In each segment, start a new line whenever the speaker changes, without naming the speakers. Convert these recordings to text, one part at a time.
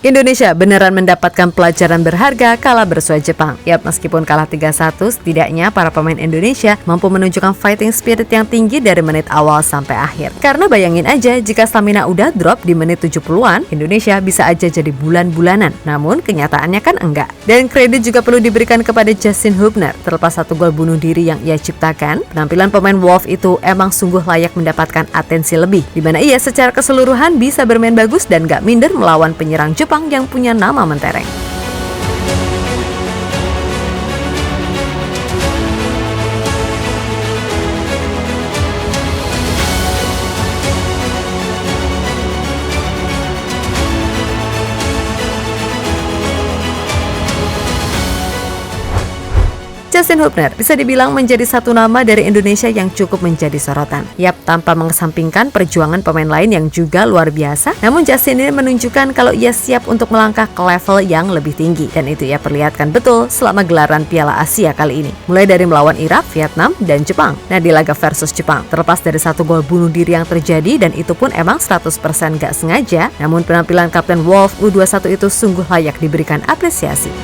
Indonesia beneran mendapatkan pelajaran berharga kala bersua Jepang. Yap, meskipun kalah 3-1, setidaknya para pemain Indonesia mampu menunjukkan fighting spirit yang tinggi dari menit awal sampai akhir. Karena bayangin aja, jika stamina udah drop di menit 70-an, Indonesia bisa aja jadi bulan-bulanan. Namun kenyataannya kan enggak. Dan kredit juga perlu diberikan kepada Justin Hubner. Terlepas satu gol bunuh diri yang ia ciptakan, penampilan pemain Wolf itu emang sungguh layak mendapatkan atensi lebih, di mana ia secara keseluruhan bisa bermain bagus dan gak minder melawan penyerang Jepang yang punya nama mentereng. Justin Hubner bisa dibilang menjadi satu nama dari Indonesia yang cukup menjadi sorotan. Yap, tanpa mengesampingkan perjuangan pemain lain yang juga luar biasa, namun Justin ini menunjukkan kalau ia siap untuk melangkah ke level yang lebih tinggi. Dan itu ia perlihatkan betul selama gelaran Piala Asia kali ini. Mulai dari melawan Irak, Vietnam, dan Jepang. Nah, di laga versus Jepang, terlepas dari satu gol bunuh diri yang terjadi, dan itu pun emang 100% gak sengaja, namun penampilan Kapten Wolf U21 itu sungguh layak diberikan apresiasi.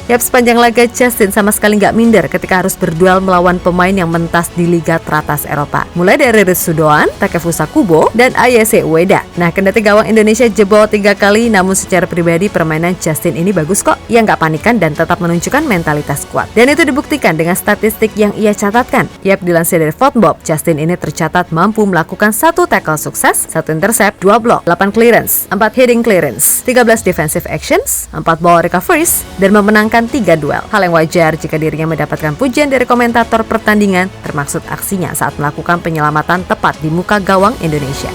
Yap, sepanjang laga Justin sama sekali nggak minder ketika harus berduel melawan pemain yang mentas di liga teratas Eropa. Mulai dari Ritsu Doan, Takefusa Kubo, dan Ayase Ueda. Nah, kendati gawang Indonesia jebol 3 kali, namun secara pribadi permainan Justin ini bagus kok. Ia nggak panikan dan tetap menunjukkan mentalitas kuat. Dan itu dibuktikan dengan statistik yang ia catatkan. Yap, dilansir dari Football, Justin ini tercatat mampu melakukan 1 tackle sukses, 1 intercept, 2 block, 8 clearance, 4 heading clearance, 13 defensive actions, 4 ball recoveries, dan memenangkan 3 duel. Hal yang wajar jika dirinya mendapatkan pujian dari komentator pertandingan, termaksud aksinya saat melakukan penyelamatan tepat di muka gawang Indonesia.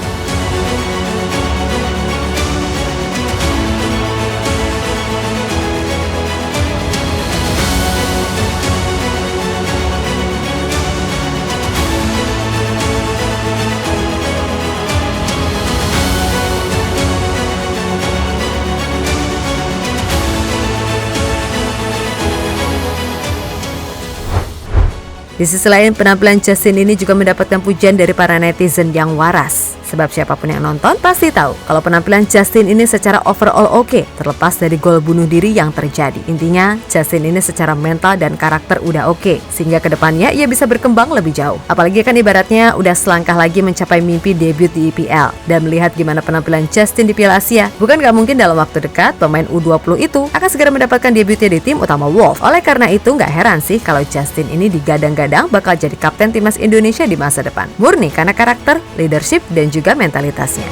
Di sisi lain, penampilan Justin ini juga mendapatkan pujian dari para netizen yang waras. Sebab siapapun yang nonton pasti tahu kalau penampilan Justin ini secara overall oke, terlepas dari gol bunuh diri yang terjadi. Intinya, Justin ini secara mental dan karakter udah oke, sehingga kedepannya ia bisa berkembang lebih jauh. Apalagi kan ibaratnya udah selangkah lagi mencapai mimpi debut di IPL. Dan melihat gimana penampilan Justin di Piala Asia, bukan gak mungkin dalam waktu dekat pemain U20 itu akan segera mendapatkan debutnya di tim utama Wolf. Oleh karena itu, gak heran sih kalau Justin ini digadang-gadang bakal jadi kapten timnas Indonesia di masa depan. Murni karena karakter, leadership, dan juga mentalitasnya.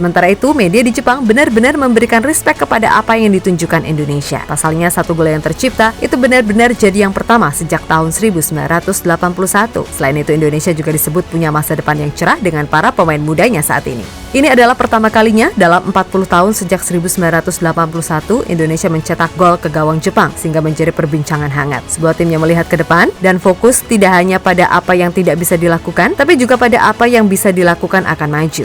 Sementara itu, media di Jepang benar-benar memberikan respek kepada apa yang ditunjukkan Indonesia. Pasalnya, 1 gol yang tercipta itu benar-benar jadi yang pertama sejak tahun 1981. Selain itu, Indonesia juga disebut punya masa depan yang cerah dengan para pemain mudanya saat ini. Ini adalah pertama kalinya dalam 40 tahun sejak 1981 Indonesia mencetak gol ke gawang Jepang, sehingga menjadi perbincangan hangat. Sebuah tim yang melihat ke depan dan fokus tidak hanya pada apa yang tidak bisa dilakukan, tapi juga pada apa yang bisa dilakukan akan maju.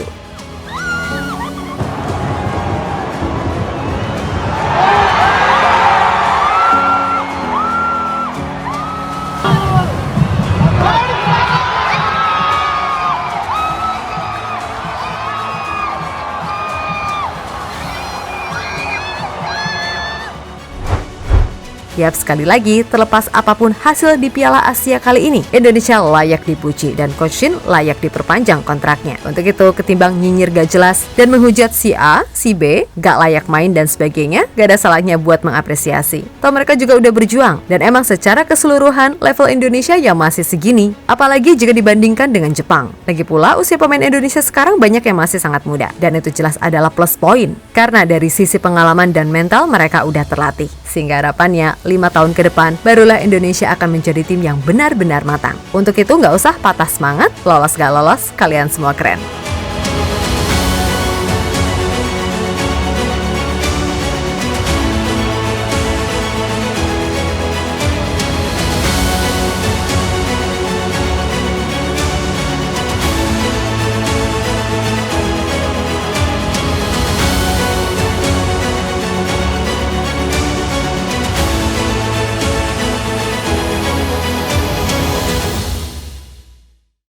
Yap, sekali lagi, terlepas apapun hasil di Piala Asia kali ini, Indonesia layak dipuji dan Coach Shin layak diperpanjang kontraknya. Untuk itu, ketimbang nyinyir gak jelas dan menghujat si A, si B, gak layak main dan sebagainya, gak ada salahnya buat mengapresiasi. Toh mereka juga udah berjuang, dan emang secara keseluruhan level Indonesia ya masih segini. Apalagi jika dibandingkan dengan Jepang. Lagi pula, usia pemain Indonesia sekarang banyak yang masih sangat muda, dan itu jelas adalah plus poin. Karena dari sisi pengalaman dan mental mereka udah terlatih. Sehingga harapannya 5 tahun ke depan barulah Indonesia akan menjadi tim yang benar-benar matang. Untuk itu nggak usah patah semangat, lolos gak lolos, kalian semua keren.